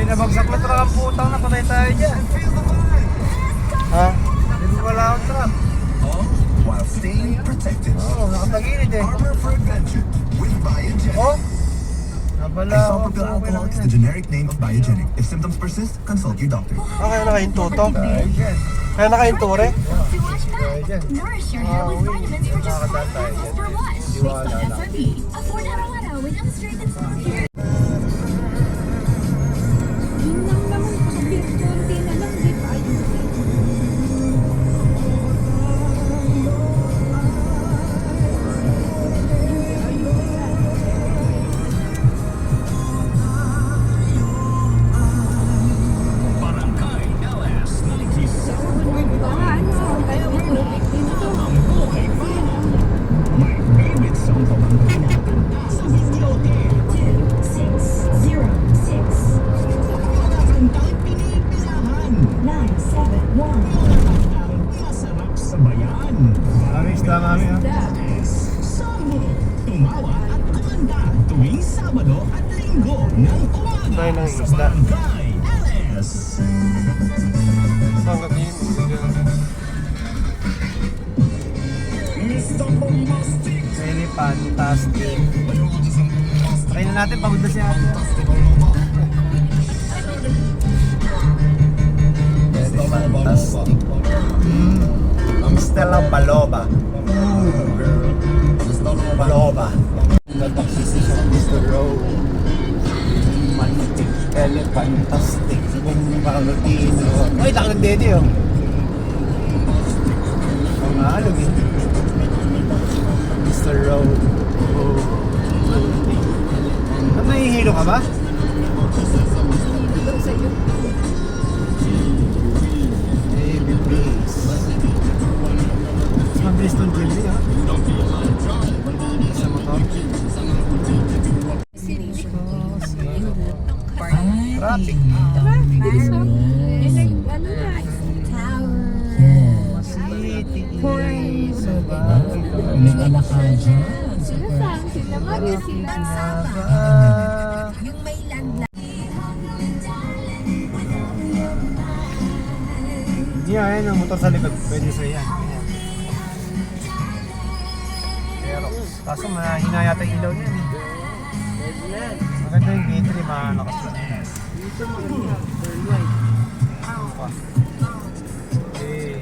Nabagsak na truck ang putang, napatay tayo dyan. Ha? Hindi ko wala akong truck. While staying protected. Oo, nakatagilid eh. Armor for adventure with Biogen. Oh? Nabala ako. Isopropyl alcohol is the generic name of Biogenic. If symptoms persist, consult your doctor. Kaya nakahinto to? Kaya nakahinto rin? Nourish your hair with vitamins for just $5 per wash. Based on FRP. Afford araw-araw with illustrated smooth hair. Yun lang naman, konti na lang, di ba? Barangay LS 97. Baka ano, tayo matulog dito. Ang buhay pa. My favorite song sa barangay na kanta sa videotape. 2606 Kantang pinipilahan. 971 Kantang masarap sa bayan. Mami, isda mami ha. Sambo, tumawa at kumanda tuwing Sabado at Linggo ng Tayo umaga ng sa isda. Barangay LS. Saan ka tingin? Mr. Bombastic. Very fantastic. Kainin na natin, pagod na si ate. Very fantastic. Stella Baloba. Baloba. Mr. Rowe. Manitik. Fantastic. Bumbalotino. Ay, takot dede oh. Ang alog eh. Mr. Rowe. Oh. Nahihilo ka ba? Ito sa'yo. Baby, please. Mas mabilis tong delivery ha? Sa motor. Traffic. Bilis mo. Ano na? City. Sila sila mag sila Yung may landline. Yeah, ayun ang motor sa likod. Pwede sa yan. Ayan. Pero, kaso mahina yata yung ilaw niyan eh. Maganda yung battery, malakas yun. Dito maganda. Turn right. Pa. Eh.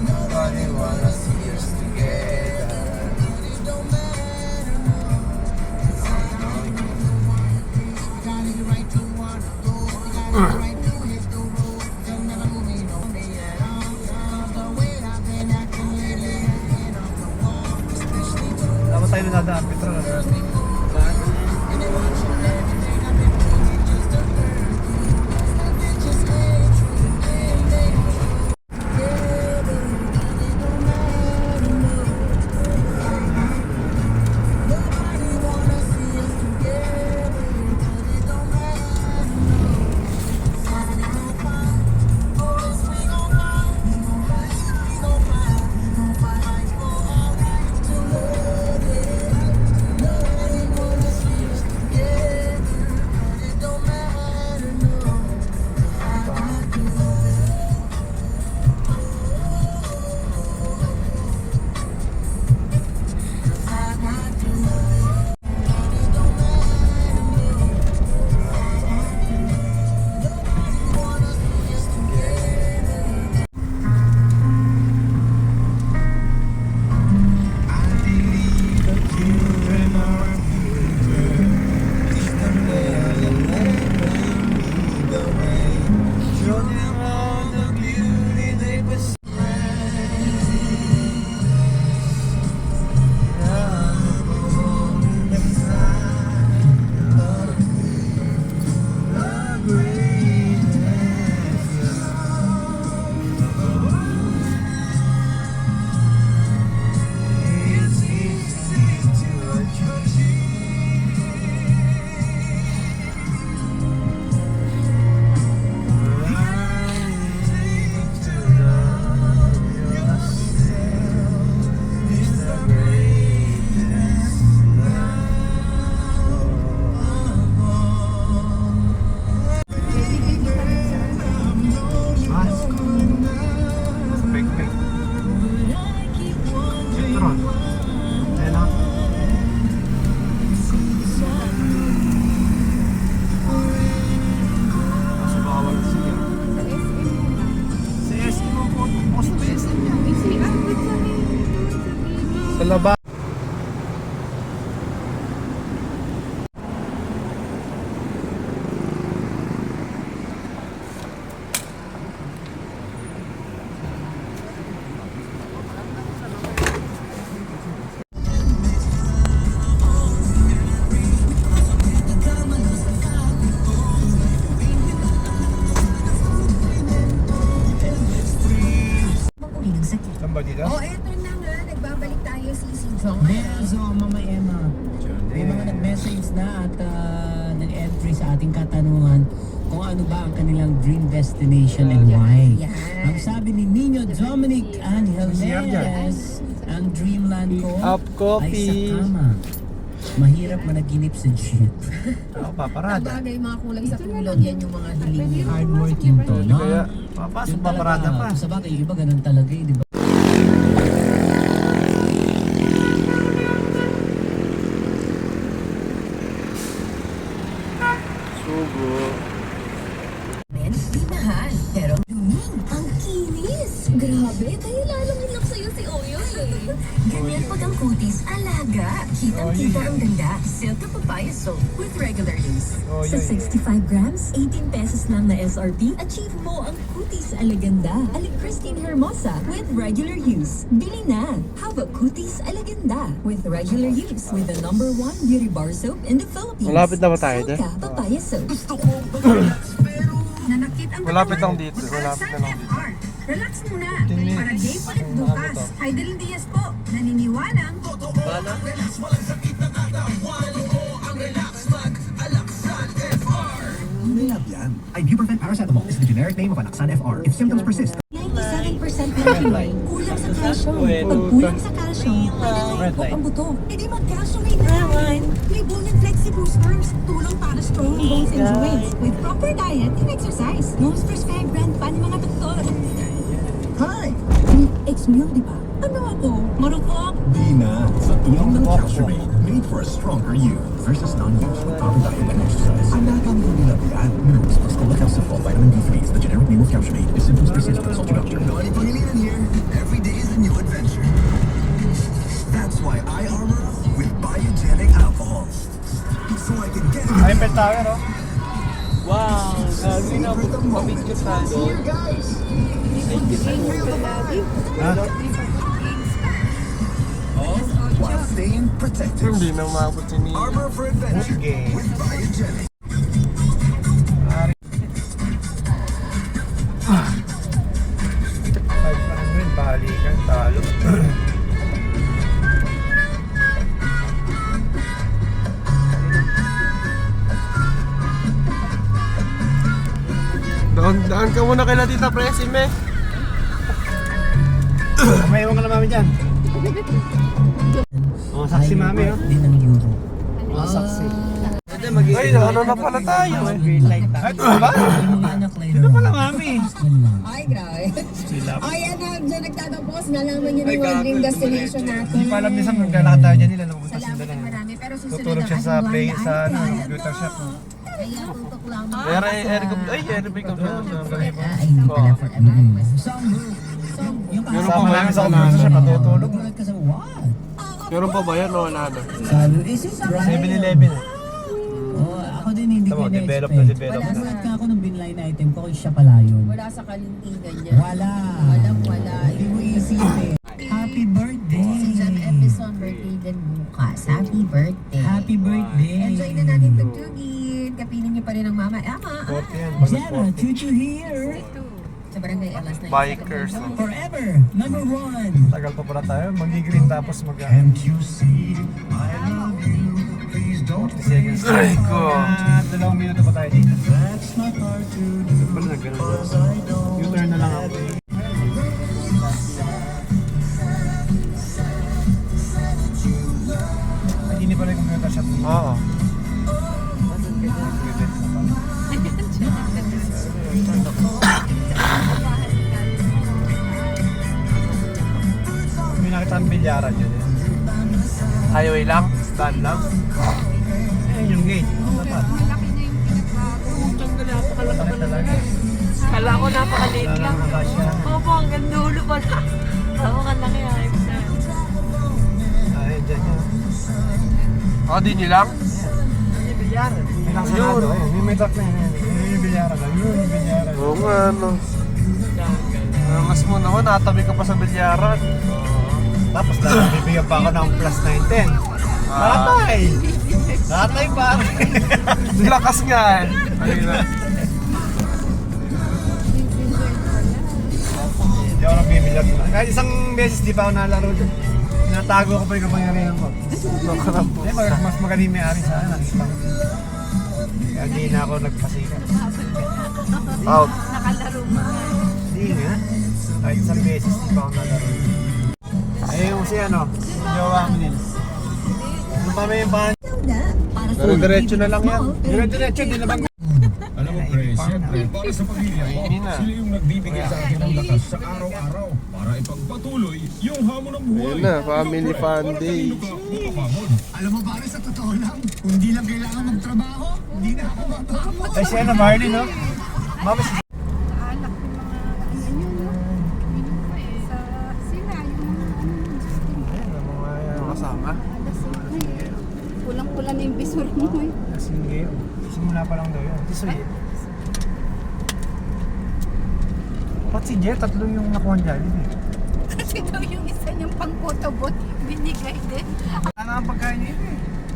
Nobody wanna see us together. message na at nag-entry sa ating katanungan kung ano ba ang kanilang dream destination and why. Ang sabi ni Nino Dominic Angel Reyes, ang dreamland ko Up coffee. ay sa kama. Mahirap managinip sa jeep. Ako paparada. Bagay mga kulay sa kulog, yan yung mga hiling niya. Hardworking to, no? Kaya papasok Yun paparada talaga. pa. Sa bagay, yung iba ganun talaga eh, di ba? Sugo. Men, di mahal. Pero, ang kinis. Grabe, kaya lalong in love sa'yo si Oyoy eh. Ganyan pag ang kutis, alaga. Kitang-kita ang ganda. Silka papaya soap with regular use. Sa 65 grams, 18 pesos lang na SRP, achieve mo ang kutis alaganda. Christine Hermosa with regular use. Bili na. How about kutis alaganda with regular use with the #1 beauty bar soap in the Philippines. Malapit na ba tayo dyan? Silka papaya soap. Nanakit ang Malapit katawan lang dito, mo. malapit na lang dito. FR. Relax muna. Para day ulit bukas. Idol Diaz po. Naniniwalang Labian. Ibuprofen paracetamol is the generic name of Anaxan FR. If symptoms persist, 97% ng Pinoy kulang sa calcium. Pag kulang sa calcium, pinangyayari ang buto. E di mag-calciumate na naman. Libunan Flexi Boosters. Tulong para strong bones and joints. With proper diet and exercise. Most prescribed brand pa ng mga doktor. Hi! Ex-meal, di ba? Ano ako? Marupok? di na sa tulong ng Calciumate, made for a stronger you versus non-use with proper diet and exercise. Alagang Labian. Minerals plus cholecalciferol, vitamin D3 is the generic name of Calciumate. If symptoms persist, consult your doctor. Here, every day is a new adventure. That's why I armor up with biogenic alcohol. So I can get it. Eiffel Tower, oh. Wow, gabi na pabidyo tayo. While staying protected. Hindi na umabot si Nino. Armor for adventure with biogenic. Balikan, talo. Daan ka muna kay Tita Presime. May iwan ka na mami dyan. Oh, saksi mami, oh. Din ng euro. Oh, saksi. Ay, ano na pala tayo eh. Ay, ito ba? Yung mga anak later Ito on. pala mami. Ay, grabe. Ay, ano, dyan nagtatapos. Nalaman niyo na yung dream destination natin. Hindi pa alam niya sa maglalakad tayo dyan nila. Napupunta Salamat sila ng na. marami. Pero susunod Tutulog siya ang sa ating play, blind sa ano, item. computer shop. Kaya tutok lang. Eric ko siya. Ay, hindi pala forever. Song group. Yung Sama pa ba namin yan? sa computer shop, natutulog. Gulat ka sa what? Meron pa ba yan o wala na? Sabi, is it right? 7-Eleven eh. Oh, ako din hindi ko Tama, develop na-expect. na develop na. Gulat ka ako ng binline item ko, kaya siya pala yun. Wala sa kalintigan niya. Wala. Wala. Hindi mo isipin. Happy birthday. Si John episode birthday din bukas. Happy birthday. Happy birthday. Enjoy na natin tugtugin. Kapiling niyo pa rin ang mama. Ama. 40 yan. Jenna, Chuchu here. Sa barangay alas na Bikers. Forever. Number 1. Tagal pa pala tayo. Mag-green tapos mag- And you see, I love you. Please don't 40 seconds. Ay ko. 2 minuto pa tayo dito. That's not hard to do. Pala na ganun. Cause I don't U-turn na lang ako. Hindi pala yung computer shop. Oo. May nakita ang bilyaran yun eh. Highway lang? Stand lang? Ayun yung gate. Dapat. Bakit talaga? Kala ko napakaliit Wala lang. nang makasya. Opo, hanggang dulo pala. Ako ka lang yan. Ay, dyan yun. O, di nyo lang? May bilyaran. May lang sanado. Ayun, may truck na yun. Yun yung bilyaran. Yun yung bilyaran. Oo nga, no. Mas mo naman, natabi ka pa sa bilyaran. Tapos dahil bibigyan pa ako ng plus 910. Tatay! Tatay pare! Lakas nga eh. Ayun na. Hindi ako nang bibigyan. Kahit isang beses di pa ako nalaro doon. Natago ko pa yung kapangyarihan ko. Mas magaling may ari sana. Kaya hindi na ako nagpasikat. Out. Nakalaro mo. Hindi nga. Kahit isang beses hindi pa ako nalaro. Eh yung si ano, jowa mo din. Ano pa may bahan? Para sa Diretso na lang yan. Dire-diretso, di na bang... Alam mo, pre, siyempre, para sa pamilya ko, sila yung nagbibigay sa akin ng lakas sa araw-araw para ipagpatuloy yung hamon ng buhay. Ayun na, family fun day. Alam mo pare, sa totoo lang, kung di lang kailangan magtrabaho, hindi na ako mapapamot. Ay siya na, Marley, no? Mama, si... Anak ng mga ano yun, no? Sa sila, yung mga ano, Kasama. kulang-kulang na yung bisur mo eh. Sige, simula pa lang daw yun. Ito sa'yo. Ba't si Jer? Tatlo yung nakuha dyan. Kasi daw yung isa niyang pang-photobot, binigay din. Wala na ang pagkain niya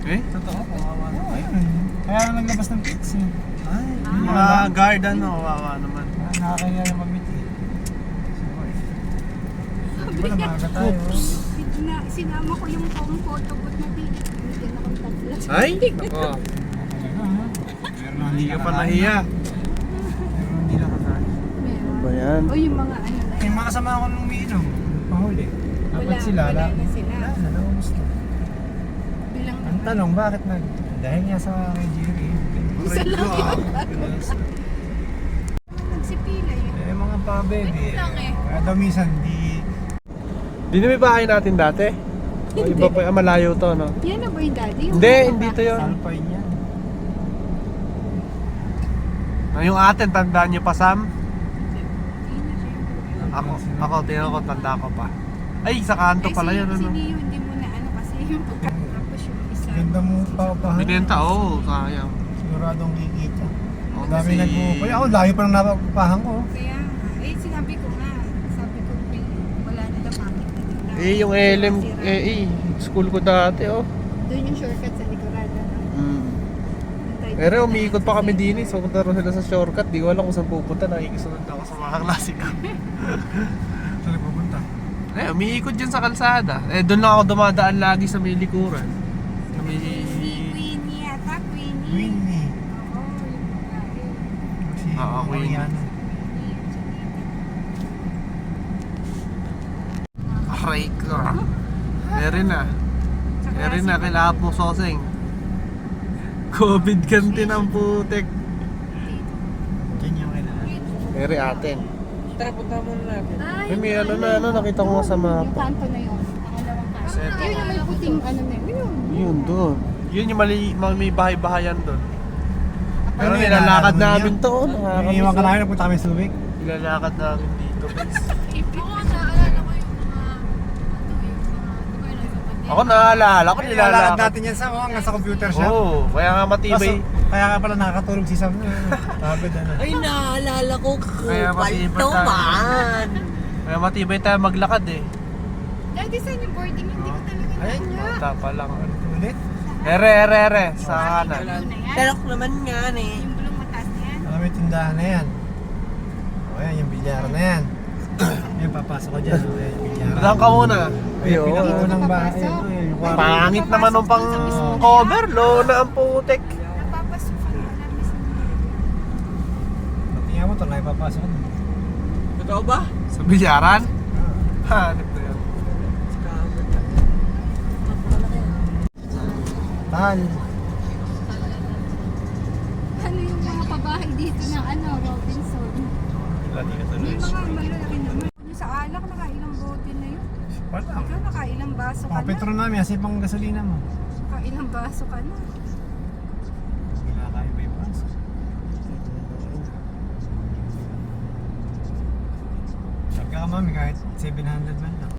eh. Totoo, kawawa na. Ayun. Kaya naglabas ng pizza. Ay, Mga guard ano, wawa naman. nakakaya na mag-meet eh. Di ba na maaga tayo? Sinama ko yung pang-photobot na ticket. Binigyan akong tatlo. Ay? Ako. Hindi ka pa nahiya. Pero hindi lang kakain. Ba yan? O yung mga ano na Yung mga kasama ko nung umiinom, pahuli. Dapat sila, wala na sila. Wala na, ubus na. Bilang Ang tanong, bakit nag... Dahil nga sa kay Jerry. isa lang yun. Nagsipila yun. Eh, mga pa-baby. lang eh. Kaya daw minsan, di... Di na may bahay natin dati? O iba pa, malayo to, no? Yan na ba yung daddy? Yung Hindi, mga hindi to yun. Salpay niya. Yung atin, tandaan nyo pa, Sam? Ako, tingnan ko, tanda ko pa. Ay, sa kanto pala yun, Si ano? Neo, hindi mo na ano kasi yung pagkatapos yung isa. Ganda mo pa-upahan. Binenta, oo, sayang. Siguradong kikita. Oo, Ang dami kasi- nag-uupay. Ako, layo pa nang napapahan ko. Kaya, sinabi ko nga, wala na daw makikita. Eh, yung LM, school ko dati, oh. Doon yung shortcut sa likurada. Pero umiikot pa kami din eh. So punta rin sila sa shortcut. Di ko alam kung saan pupunta. Nakikisunod ako sa mga klase ko. Saan nagpupunta? Eh, umiikot dyan sa kalsada. Eh, doon lang ako dumadaan lagi sa may likuran. Sa may... Queenie yata, Queenie. Winnie. Oo, yung babae. Si Oo, Winnie. Mariana. Aray ko. Meron na. Meron na. Kailangan mo soseng. COVID kanti ng putek. Diyan yung kailangan. Meri atin. Tara, punta muna natin. Eh, may ano na, nakita ko nga sa Yung mapa. kanto na yun. Pangalawang kanto. Yun yung may puting ano na yun. Yun, doon. Yun yung may bahay-bahayan doon. Pero Ano yun, nilalakad naalala mo namin yun? to. Nakakamiss. Iniiwan ka namin, napunta kami sa Subic. Nilalakad namin dito. Oo, naalala ko yung mga, di ba yun, Ako naalala ko, Nilalakad nilalakad. natin yan sa, sa computer shop. Oo, kaya nga matibay. Kaya ka pala nakakatulog si Sam. Sabi na. Ay, naalala ko. Kaya matibay Kupal to tayo. man. Kaya matibay tayo maglakad eh. Dati saan yung boarding, hindi ko talaga Ay, naalala. Bata pa lang. Ulit? Ere. Sa kanan. Blue na yan. Talok naman nga eh. Yung blue mataas na yan. Alam mo yung tindahan na yan. O yan, yung bilyara na yan. Yan, papasok ko dyan. O yan, yung bilyara. Saan ka muna? Yung pinakaunang bahay. Yung kwarto. Pangit naman nung pang cover. Low na ang putek. Napapasok ka na alam mismo. Tingnan mo ito, nakipapasok ko. Totoo ba? Sa bilyaran? Hanip na yan. Tal. Ano yung mga pabahay dito ng ano, Robinson? Lati ka May tuloy. mga malalaki naman. Yung sa alak, nakailang bote na yun. Wala. Ikaw, nakailang baso ka na. Petro namin, kasi pang gasolina mo. Nakailang baso ka na. Wala kayo may pasok. Sabi ka mami, kahit 700 man lang.